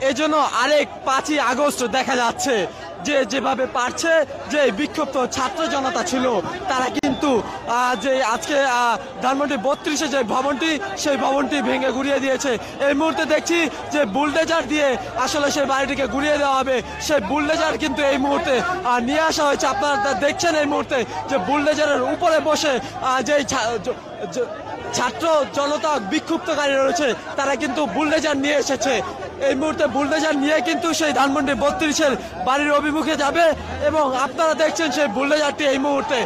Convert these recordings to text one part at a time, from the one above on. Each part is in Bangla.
এজন্য আরেক 5ই আগস্ট দেখা যাচ্ছে যে যেভাবে পারছে যে বিক্ষুব্ধ ছাত্র জনতা ছিল তারা কিন্তু যে আজকে ধানমন্ডি 32-এ যে ভবনটি সেই ভবনটি ভেঙে গুড়িয়ে দিয়েছে। এই মুহূর্তে দেখছি যে বুলডোজার দিয়ে আসলে সেই বাড়িটিকে গুড়িয়ে দেওয়া হবে। সেই বুলডোজার কিন্তু এই মুহূর্তে নিয়ে আসা হয়েছে। আপনারা দেখছেন এই মুহূর্তে যে বুলডোজারের উপরে বসে যে ছাত্র জনতা বিক্ষুব্ধকারী রয়েছে তারা কিন্তু বুলডোজার নিয়ে এসেছে। এই মুহূর্তে বুলডোজার নিয়ে কিন্তু সেই ধানমন্ডি 32-এর বাড়ির অভিমুখে যাবে এবং আপনারা দেখছেন সেই বুলডোজারটি এই মুহূর্তে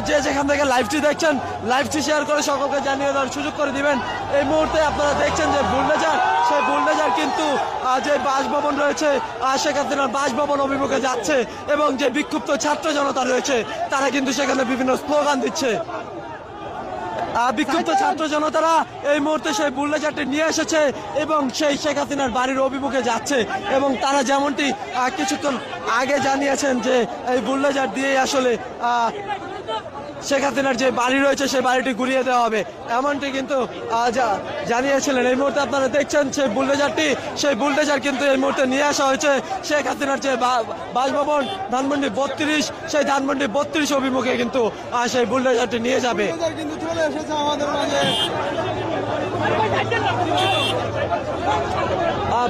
যে যেখান থেকে লাইভটি দেখছেন লাইভটি শেয়ার করে সকলকে জানিয়ে দেওয়ার সুযোগ করে দিবেন। এই মুহূর্তে আপনারা দেখছেন যে বুলডোজার সেই বুলডোজার কিন্তু যে বাসভবন রয়েছে সেখানে বাসভবন অভিমুখে যাচ্ছে এবং যে বিক্ষুব্ধ ছাত্র জনতা রয়েছে তারা কিন্তু সেখানে বিভিন্ন স্লোগান দিচ্ছে। বিক্ষুব্ধ ছাত্র জনতারা এই মুহূর্তে সেই বুলডোজারটি নিয়ে এসেছে এবং সেই শেখ হাসিনার বাড়ির অভিমুখে যাচ্ছে এবং তারা যেমনটি কিছুক্ষণ আগে জানিয়েছেন যে এই বুলডোজার দিয়ে আসলে শেখ হাসিনার যে বাড়ি রয়েছে সেই বাড়িটি গুড়িয়ে দেওয়া হবে এমনটি কিন্তু জানিয়েছিলেন। এই মুহূর্তে আপনারা দেখছেন সেই বুলডোজার কিন্তু এই মুহূর্তে নিয়ে আসা হয়েছে শেখ হাসিনার যে বাসভবন ধানমন্ডি 32 সেই ধানমন্ডি 32 অভিমুখে কিন্তু সেই বুলডোজারটি নিয়ে যাবে।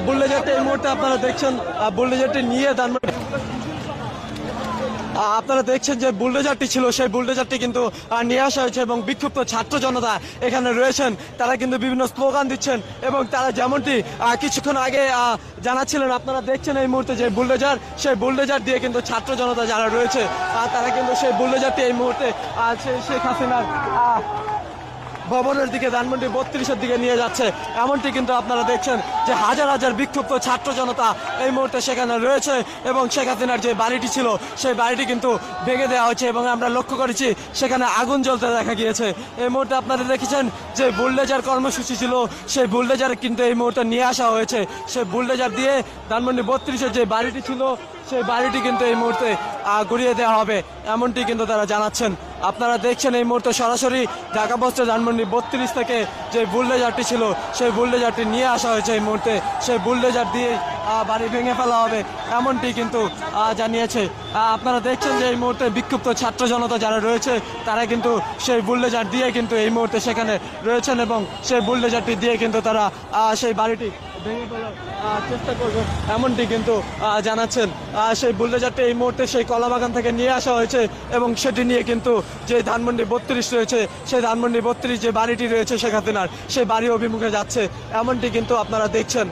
বুলডোজারটি এই মুহূর্তে আপনারা দেখছেন বুলডোজারটি নিয়ে ধানমন্ডি আপনারা দেখছেন যে বুলডোজারটি ছিল সেই বুলডোজারটি কিন্তু নিয়ে আসা হয়েছে এবং বিক্ষুব্ধ ছাত্র জনতা এখানে রয়েছেন তারা কিন্তু বিভিন্ন স্লোগান দিচ্ছেন এবং তারা যেমনটি কিছুক্ষণ আগে জানাচ্ছিলেন আপনারা দেখছেন এই মুহূর্তে যে বুলডোজার সেই বুলডোজার দিয়ে কিন্তু ছাত্র জনতা যারা রয়েছে তারা কিন্তু সেই বুলডোজারটি এই মুহূর্তে শেখ হাসিনার ভবনের দিকে ধানমন্ডি 32-এর দিকে নিয়ে যাচ্ছে এমনটি কিন্তু আপনারা দেখছেন যে হাজার হাজার বিক্ষুব্ধ ছাত্র জনতা এই মুহূর্তে সেখানে রয়েছে এবং শেখ হাসিনার যে বাড়িটি ছিল সেই বাড়িটি কিন্তু ভেঙে দেওয়া হয়েছে এবং আমরা লক্ষ্য করেছি সেখানে আগুন জ্বলতে দেখা গিয়েছে। এই মুহূর্তে আপনারা দেখেছেন যে বুলডোজার কর্মসূচি ছিল সেই বুলডোজার কিন্তু এই মুহূর্তে নিয়ে আসা হয়েছে। সেই বুলডোজার দিয়ে ধানমন্ডি 32-এর যে বাড়িটি ছিল সেই বাড়িটি কিন্তু এই মুহূর্তে গুড়িয়ে দেওয়া হবে এমনটি কিন্তু তারা জানাচ্ছেন। আপনারা দেখছেন এই মুহূর্তে সরাসরি ঢাকা পোস্টে ধানমন্ডি 32 থেকে যে বুলডোজারটি ছিল সেই বুলডোজারটি নিয়ে আসা হয়েছে। এই মুহূর্তে সেই বুলডোজার দিয়ে বাড়ি ভেঙে ফেলা হবে এমনটি কিন্তু জানিয়েছে। আপনারা দেখছেন যে এই মুহূর্তে বিক্ষুব্ধ ছাত্র জনতা যারা রয়েছে তারা কিন্তু সেই বুলডোজার দিয়ে কিন্তু এই মুহূর্তে সেখানে রয়েছেন এবং সেই বুলডোজারটি দিয়ে কিন্তু তারা সেই বাড়িটি ভেঙে ফেলার চেষ্টা করবে এমনটি কিন্তু জানাচ্ছেন। সেই বুলডোজারটি এই মুহূর্তে সেই কলাবাগান থেকে নিয়ে আসা হয়েছে এবং সেটি নিয়ে কিন্তু যে ধানমন্ডি 32 রয়েছে সেই ধানমন্ডি 32 যে বাড়িটি রয়েছে শেখ হাসিনার সেই বাড়ি অভিমুখে যাচ্ছে এমনটি কিন্তু আপনারা দেখছেন।